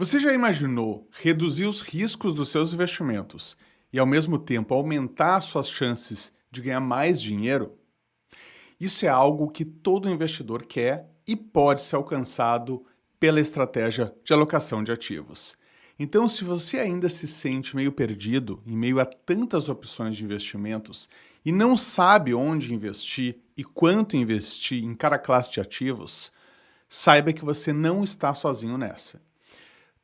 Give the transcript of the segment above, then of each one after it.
Você já imaginou reduzir os riscos dos seus investimentos e, ao mesmo tempo, aumentar suas chances de ganhar mais dinheiro? Isso é algo que todo investidor quer e pode ser alcançado pela estratégia de alocação de ativos. Então, se você ainda se sente meio perdido em meio a tantas opções de investimentos e não sabe onde investir e quanto investir em cada classe de ativos, saiba que você não está sozinho nessa.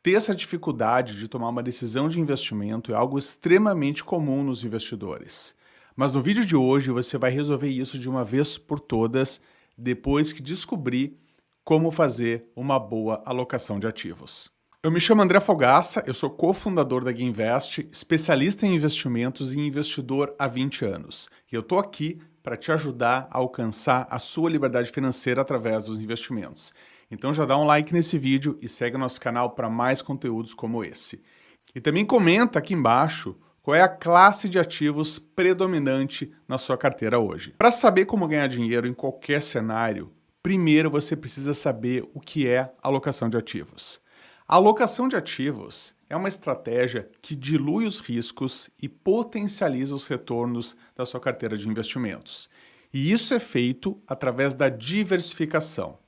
Ter essa dificuldade de tomar uma decisão de investimento é algo extremamente comum nos investidores. Mas no vídeo de hoje você vai resolver isso de uma vez por todas, depois que descobrir como fazer uma boa alocação de ativos. Eu me chamo André Fogaça, eu sou cofundador da Guinvest, especialista em investimentos e investidor há 20 anos. E eu estou aqui para te ajudar a alcançar a sua liberdade financeira através dos investimentos. Então já dá um like nesse vídeo e segue o nosso canal para mais conteúdos como esse. E também comenta aqui embaixo qual é a classe de ativos predominante na sua carteira hoje. Para saber como ganhar dinheiro em qualquer cenário, primeiro você precisa saber o que é alocação de ativos. A alocação de ativos é uma estratégia que dilui os riscos e potencializa os retornos da sua carteira de investimentos. E isso é feito através da diversificação.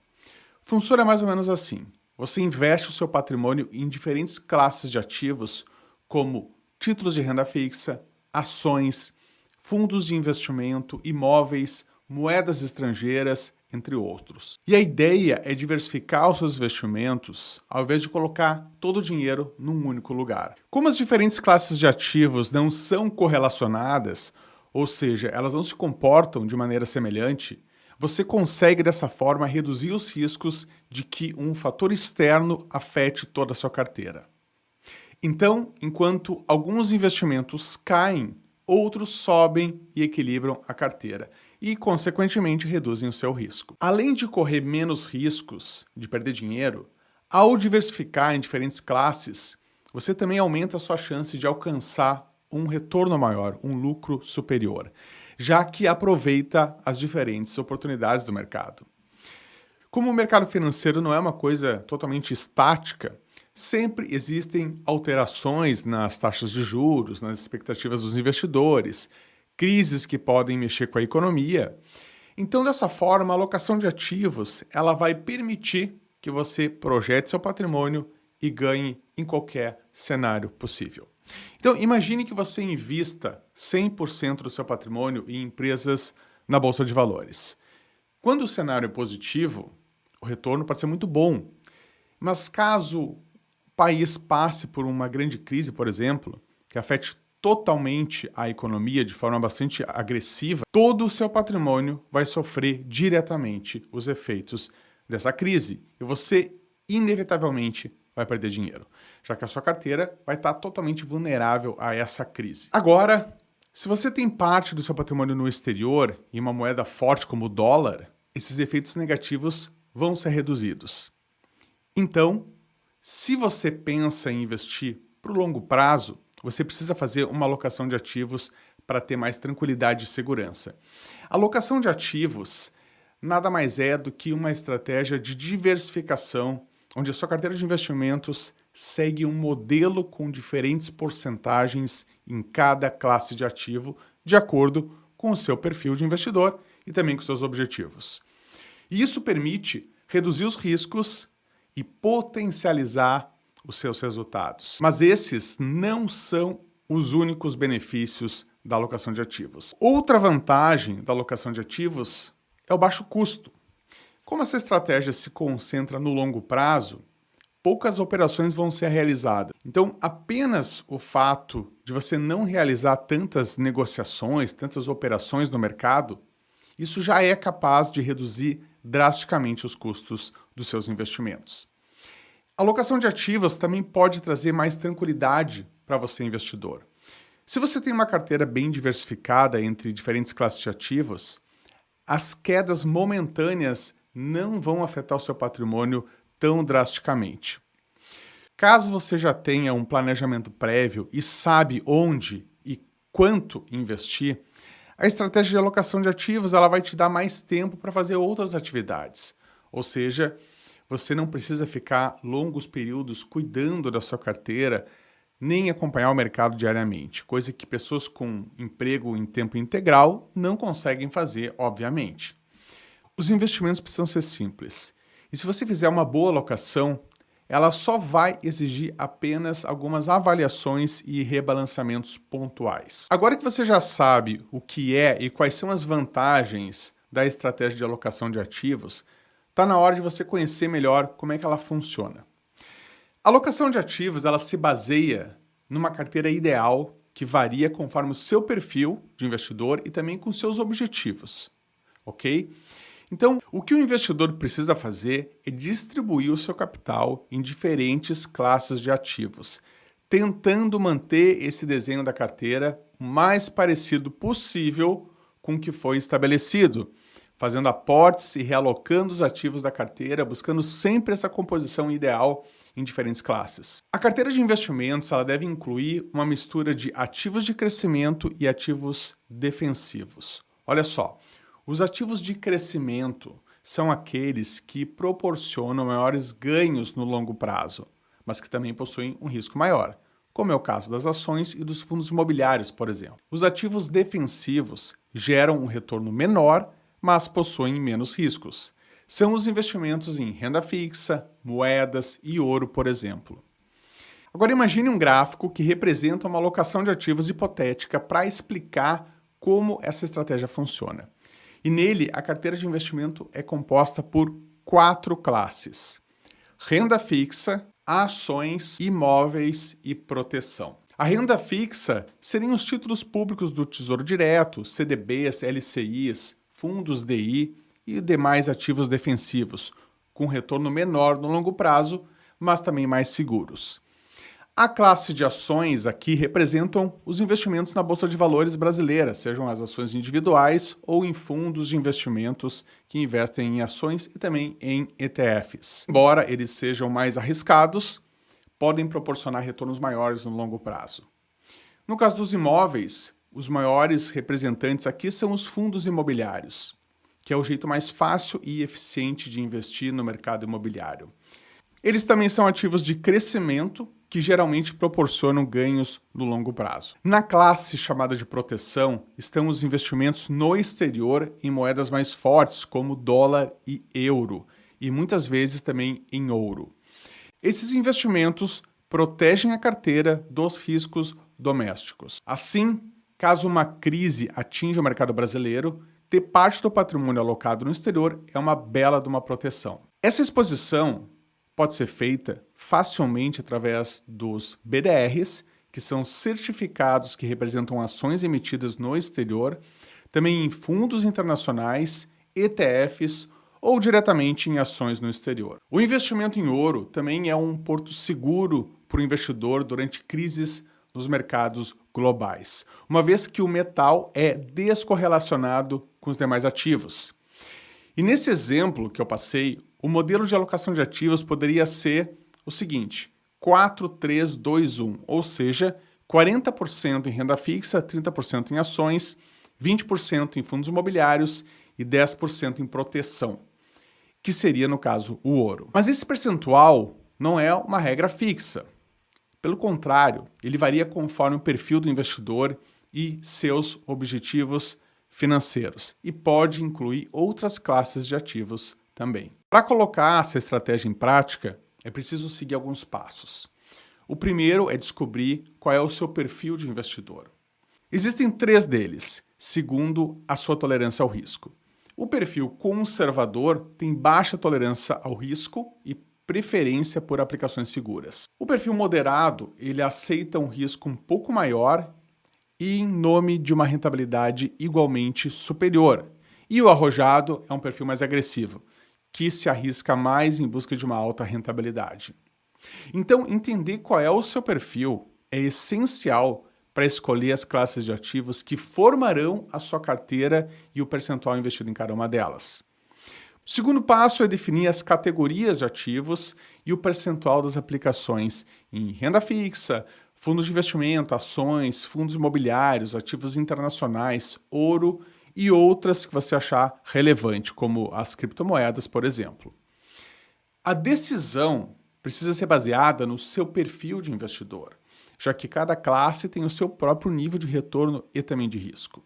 Funciona mais ou menos assim. Você investe o seu patrimônio em diferentes classes de ativos, como títulos de renda fixa, ações, fundos de investimento, imóveis, moedas estrangeiras, entre outros. E a ideia é diversificar os seus investimentos ao invés de colocar todo o dinheiro num único lugar. Como as diferentes classes de ativos não são correlacionadas, ou seja, elas não se comportam de maneira semelhante, você consegue dessa forma reduzir os riscos de que um fator externo afete toda a sua carteira. Então, enquanto alguns investimentos caem, outros sobem e equilibram a carteira e, consequentemente, reduzem o seu risco. Além de correr menos riscos de perder dinheiro, ao diversificar em diferentes classes, você também aumenta a sua chance de alcançar um retorno maior, um lucro superior, já que aproveita as diferentes oportunidades do mercado. Como o mercado financeiro não é uma coisa totalmente estática, sempre existem alterações nas taxas de juros, nas expectativas dos investidores, crises que podem mexer com a economia. Então, dessa forma, a alocação de ativos ela vai permitir que você projete seu patrimônio e ganhe em qualquer cenário possível. Então, imagine que você invista 100% do seu patrimônio em empresas na Bolsa de Valores. Quando o cenário é positivo, o retorno pode ser muito bom. Mas caso o país passe por uma grande crise, por exemplo, que afete totalmente a economia de forma bastante agressiva, todo o seu patrimônio vai sofrer diretamente os efeitos dessa crise. E você, inevitavelmente, vai perder dinheiro, já que a sua carteira vai estar totalmente vulnerável a essa crise. Agora, se você tem parte do seu patrimônio no exterior, em uma moeda forte como o dólar, esses efeitos negativos vão ser reduzidos. Então, se você pensa em investir para o longo prazo, você precisa fazer uma alocação de ativos para ter mais tranquilidade e segurança. A alocação de ativos nada mais é do que uma estratégia de diversificação onde a sua carteira de investimentos segue um modelo com diferentes porcentagens em cada classe de ativo, de acordo com o seu perfil de investidor e também com seus objetivos. E isso permite reduzir os riscos e potencializar os seus resultados. Mas esses não são os únicos benefícios da alocação de ativos. Outra vantagem da alocação de ativos é o baixo custo. Como essa estratégia se concentra no longo prazo, poucas operações vão ser realizadas. Então, apenas o fato de você não realizar tantas negociações, tantas operações no mercado, isso já é capaz de reduzir drasticamente os custos dos seus investimentos. A alocação de ativos também pode trazer mais tranquilidade para você, investidor. Se você tem uma carteira bem diversificada entre diferentes classes de ativos, as quedas momentâneas não vão afetar o seu patrimônio tão drasticamente. Caso você já tenha um planejamento prévio e sabe onde e quanto investir, a estratégia de alocação de ativos ela vai te dar mais tempo para fazer outras atividades. Ou seja, Você não precisa ficar longos períodos cuidando da sua carteira, nem acompanhar o mercado diariamente, coisa que pessoas com emprego em tempo integral não conseguem fazer, obviamente. Os investimentos precisam ser simples. E se você fizer uma boa alocação, ela só vai exigir apenas algumas avaliações e rebalanceamentos pontuais. Agora que você já sabe o que é e quais são as vantagens da estratégia de alocação de ativos, está na hora de você conhecer melhor como é que ela funciona. A alocação de ativos, ela se baseia numa carteira ideal que varia conforme o seu perfil de investidor e também com seus objetivos, ok? Então, o que o investidor precisa fazer é distribuir o seu capital em diferentes classes de ativos, tentando manter esse desenho da carteira o mais parecido possível com o que foi estabelecido, fazendo aportes e realocando os ativos da carteira, buscando sempre essa composição ideal em diferentes classes. A carteira de investimentos ela deve incluir uma mistura de ativos de crescimento e ativos defensivos. Olha só, os ativos de crescimento são aqueles que proporcionam maiores ganhos no longo prazo, mas que também possuem um risco maior, como é o caso das ações e dos fundos imobiliários, por exemplo. Os ativos defensivos geram um retorno menor, mas possuem menos riscos. São os investimentos em renda fixa, moedas e ouro, por exemplo. Agora imagine um gráfico que representa uma alocação de ativos hipotética para explicar como essa estratégia funciona. E nele, a carteira de investimento é composta por 4 classes: renda fixa, ações, imóveis e proteção. A renda fixa seriam os títulos públicos do Tesouro Direto, CDBs, LCIs, fundos DI e demais ativos defensivos, com retorno menor no longo prazo, mas também mais seguros. A classe de ações aqui representam os investimentos na Bolsa de Valores brasileira, sejam as ações individuais ou em fundos de investimentos que investem em ações e também em ETFs. Embora eles sejam mais arriscados, podem proporcionar retornos maiores no longo prazo. No caso dos imóveis, os maiores representantes aqui são os fundos imobiliários, que é o jeito mais fácil e eficiente de investir no mercado imobiliário. Eles também são ativos de crescimento, que geralmente proporcionam ganhos no longo prazo. Na classe chamada de proteção, estão os investimentos no exterior em moedas mais fortes, como dólar e euro, e muitas vezes também em ouro. Esses investimentos protegem a carteira dos riscos domésticos. Assim, caso uma crise atinja o mercado brasileiro, ter parte do patrimônio alocado no exterior é uma bela de uma proteção. Essa exposição pode ser feita facilmente através dos BDRs, que são certificados que representam ações emitidas no exterior, também em fundos internacionais, ETFs ou diretamente em ações no exterior. O investimento em ouro também é um porto seguro para o investidor durante crises nos mercados globais, uma vez que o metal é descorrelacionado com os demais ativos. E nesse exemplo que eu passei, o modelo de alocação de ativos poderia ser o seguinte: 4-3-2-1, ou seja, 40% em renda fixa, 30% em ações, 20% em fundos imobiliários e 10% em proteção, que seria, no caso, o ouro. Mas esse percentual não é uma regra fixa. Pelo contrário, ele varia conforme o perfil do investidor e seus objetivos financeiros, e pode incluir outras classes de ativos também. Para colocar essa estratégia em prática, é preciso seguir alguns passos. O primeiro é descobrir qual é o seu perfil de investidor. Existem 3 deles, segundo a sua tolerância ao risco. O perfil conservador tem baixa tolerância ao risco e preferência por aplicações seguras. O perfil moderado, ele aceita um risco um pouco maior e em nome de uma rentabilidade igualmente superior. E o arrojado é um perfil mais agressivo, que se arrisca mais em busca de uma alta rentabilidade. Então, entender qual é o seu perfil é essencial para escolher as classes de ativos que formarão a sua carteira e o percentual investido em cada uma delas. O segundo passo é definir as categorias de ativos e o percentual das aplicações em renda fixa, fundos de investimento, ações, fundos imobiliários, ativos internacionais, ouro e outras que você achar relevante, como as criptomoedas, por exemplo. A decisão precisa ser baseada no seu perfil de investidor, já que cada classe tem o seu próprio nível de retorno e também de risco.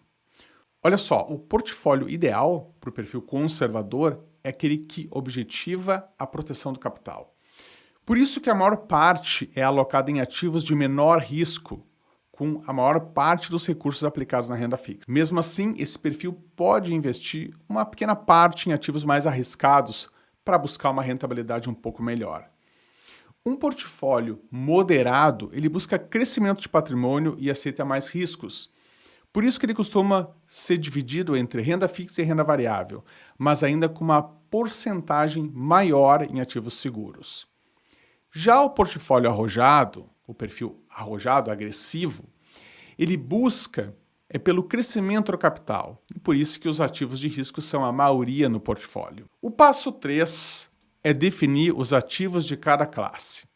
Olha só, o portfólio ideal para o perfil conservador é aquele que objetiva a proteção do capital. Por isso que a maior parte é alocada em ativos de menor risco, com a maior parte dos recursos aplicados na renda fixa. Mesmo assim, esse perfil pode investir uma pequena parte em ativos mais arriscados para buscar uma rentabilidade um pouco melhor. Um portfólio moderado, ele busca crescimento de patrimônio e aceita mais riscos. Por isso que ele costuma ser dividido entre renda fixa e renda variável, mas ainda com uma porcentagem maior em ativos seguros. Já o portfólio arrojado, o perfil arrojado, agressivo, ele busca pelo crescimento do capital, e por isso que os ativos de risco são a maioria no portfólio. O passo 3 é definir os ativos de cada classe.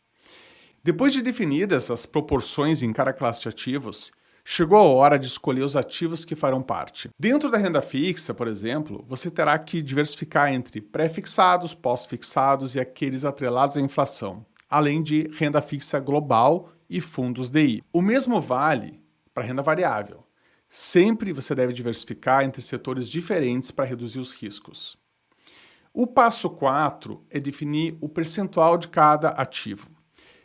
Depois de definidas as proporções em cada classe de ativos, chegou a hora de escolher os ativos que farão parte. Dentro da renda fixa, por exemplo, você terá que diversificar entre pré-fixados, pós-fixados e aqueles atrelados à inflação, além de renda fixa global e fundos DI. O mesmo vale para a renda variável. Sempre você deve diversificar entre setores diferentes para reduzir os riscos. O passo 4 é definir o percentual de cada ativo.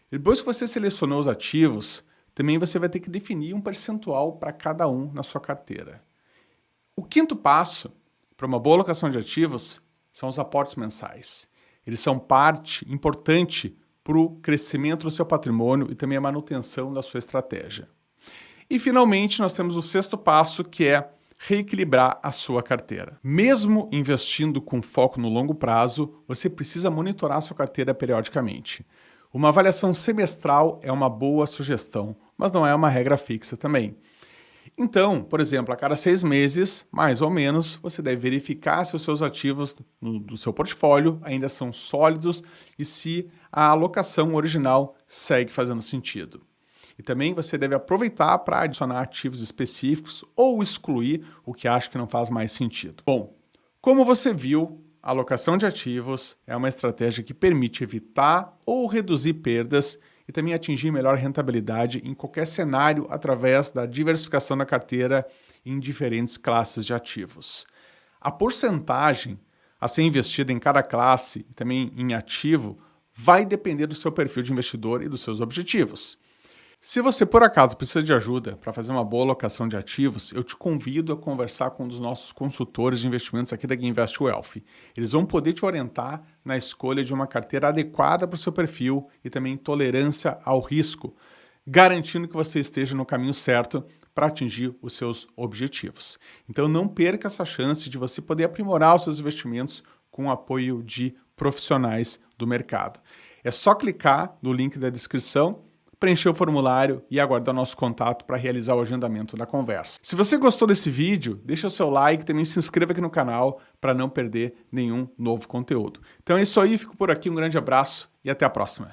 Depois que você selecionou os ativos, também você vai ter que definir um percentual para cada um na sua carteira. O quinto passo para uma boa alocação de ativos são os aportes mensais. Eles são parte importante para o crescimento do seu patrimônio e também a manutenção da sua estratégia. E, finalmente, nós temos o sexto passo, que é reequilibrar a sua carteira. Mesmo investindo com foco no longo prazo, você precisa monitorar a sua carteira periodicamente. Uma avaliação semestral é uma boa sugestão, mas não é uma regra fixa também. Então, por exemplo, a cada 6 meses, mais ou menos, você deve verificar se os seus ativos do seu portfólio ainda são sólidos e se a alocação original segue fazendo sentido. E também você deve aproveitar para adicionar ativos específicos ou excluir o que acha que não faz mais sentido. Bom, como você viu, a alocação de ativos é uma estratégia que permite evitar ou reduzir perdas e também atingir melhor rentabilidade em qualquer cenário através da diversificação da carteira em diferentes classes de ativos. A porcentagem a ser investida em cada classe e também em ativo vai depender do seu perfil de investidor e dos seus objetivos. Se você, por acaso, precisa de ajuda para fazer uma boa alocação de ativos, eu te convido a conversar com um dos nossos consultores de investimentos aqui da Guinvest Wealth. Eles vão poder te orientar na escolha de uma carteira adequada para o seu perfil e também tolerância ao risco, garantindo que você esteja no caminho certo para atingir os seus objetivos. Então não perca essa chance de você poder aprimorar os seus investimentos com o apoio de profissionais do mercado. É só clicar no link da descrição, preencher o formulário e aguardar nosso contato para realizar o agendamento da conversa. Se você gostou desse vídeo, deixa o seu like e também se inscreva aqui no canal para não perder nenhum novo conteúdo. Então é isso aí, fico por aqui, um grande abraço e até a próxima.